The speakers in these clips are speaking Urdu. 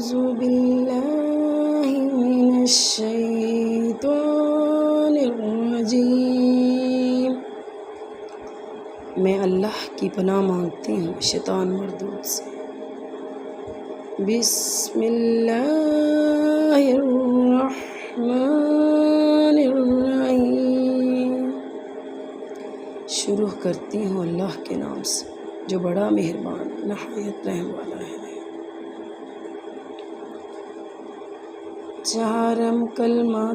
أعوذ بالله من الشیطان الرجیم۔ میں اللہ کی پناہ مانگتی ہوں شیطان مردود سے۔ بسم اللہ الرحمن الرحیم۔ شروع کرتی ہوں اللہ کے نام سے جو بڑا مہربان نہایت رحم والا ہے۔ چہارم کلمہ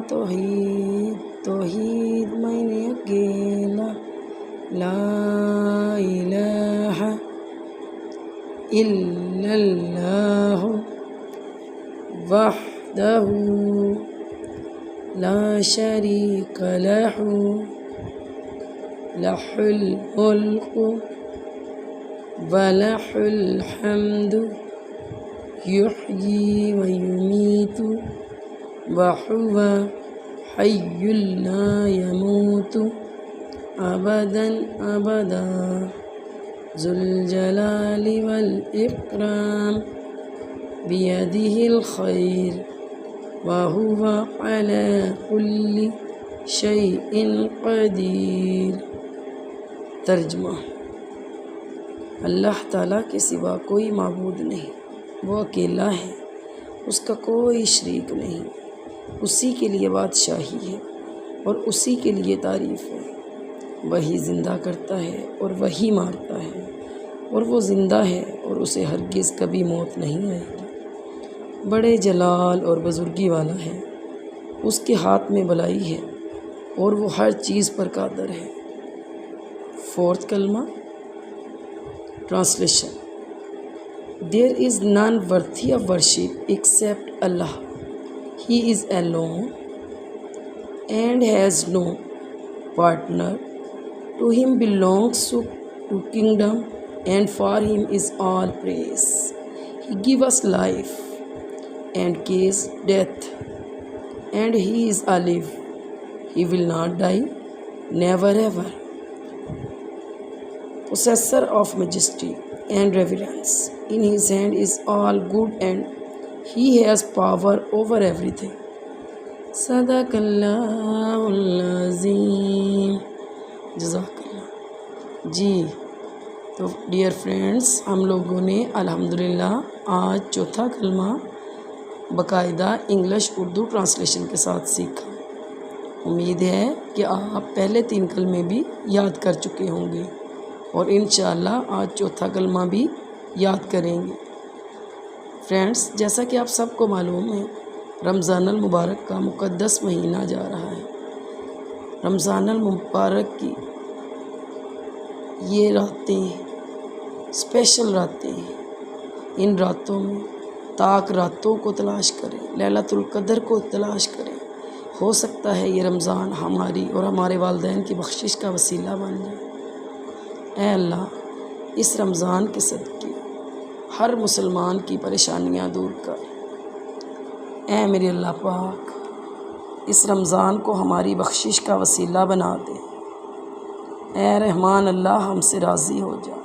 توحید میں نے اکیلا، لا الہ الا اللہ وحدہ لا شریک لہ، لہ الملک ولہ الحمد یحیی ویمیت وہو حی لا یموت ابدا ابدا ذو الجلال والاکرام بیدہ الخیر وہو علی کل شیء قدیر۔ ترجمہ: اللہ تعالیٰ کے سوا کوئی معبود نہیں، وہ اکیلا ہے، اس کا کوئی شریک نہیں، اسی کے لیے بادشاہی ہے اور اسی کے لیے تعریف ہے۔ وہی زندہ کرتا ہے اور وہی مارتا ہے، اور وہ زندہ ہے اور اسے ہرگز کبھی موت نہیں آئے گی۔ بڑے جلال اور بزرگی والا ہے، اس کے ہاتھ میں بلائی ہے اور وہ ہر چیز پر قادر ہے۔ فورتھ کلمہ translation: There is none worthy of worship except Allah. He is alone and has no partner. To him belongs to kingdom, and for him is all praise. He gives us life and gives death, and he is alive. He will not die, never ever. Possessor of majesty and reverence. In his hand is all good, and he has power over everything. صدق اللہ العظیم۔ جزاک اللہ۔ جی تو ڈیئر فرینڈس، ہم لوگوں نے الحمدللہ آج چوتھا کلمہ باقاعدہ انگلش اردو ٹرانسلیشن کے ساتھ سیکھا۔ امید ہے کہ آپ پہلے 3 کلمے بھی یاد کر چکے ہوں گے اور انشاءاللہ آج چوتھا کلمہ بھی یاد کریں گے۔ فرینڈس، جیسا کہ آپ سب کو معلوم ہے، رمضان المبارک کا مقدس مہینہ جا رہا ہے۔ رمضان المبارک کی یہ راتیں اسپیشل راتیں ہیں۔ ان راتوں میں طاق راتوں کو تلاش کریں، لیلۃ القدر کو تلاش کریں۔ ہو سکتا ہے یہ رمضان ہماری اور ہمارے والدین کی بخشش کا وسیلہ بن جائے۔ اے اللہ، اس رمضان کے صدقے ہر مسلمان کی پریشانیاں دور کر۔ اے میرے اللہ پاک، اس رمضان کو ہماری بخشش کا وسیلہ بنا دے۔ اے رحمان اللہ، ہم سے راضی ہو جا۔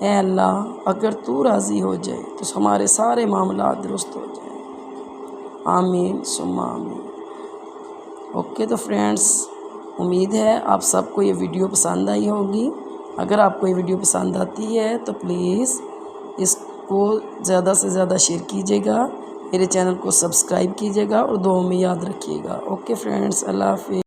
اے اللہ، اگر تو راضی ہو جائے تو ہمارے سارے معاملات درست ہو جائیں۔ آمین ثم آمین۔ اوکے تو فرینڈس، امید ہے آپ سب کو یہ ویڈیو پسند آئی ہوگی۔ اگر آپ کو یہ ویڈیو پسند آتی ہے تو پلیز اس کو زیادہ سے زیادہ شیئر کیجیے گا، میرے چینل کو سبسکرائب کیجیے گا اور دعاؤں میں یاد رکھیے گا۔ اوکے فرینڈس، اللہ حافظ۔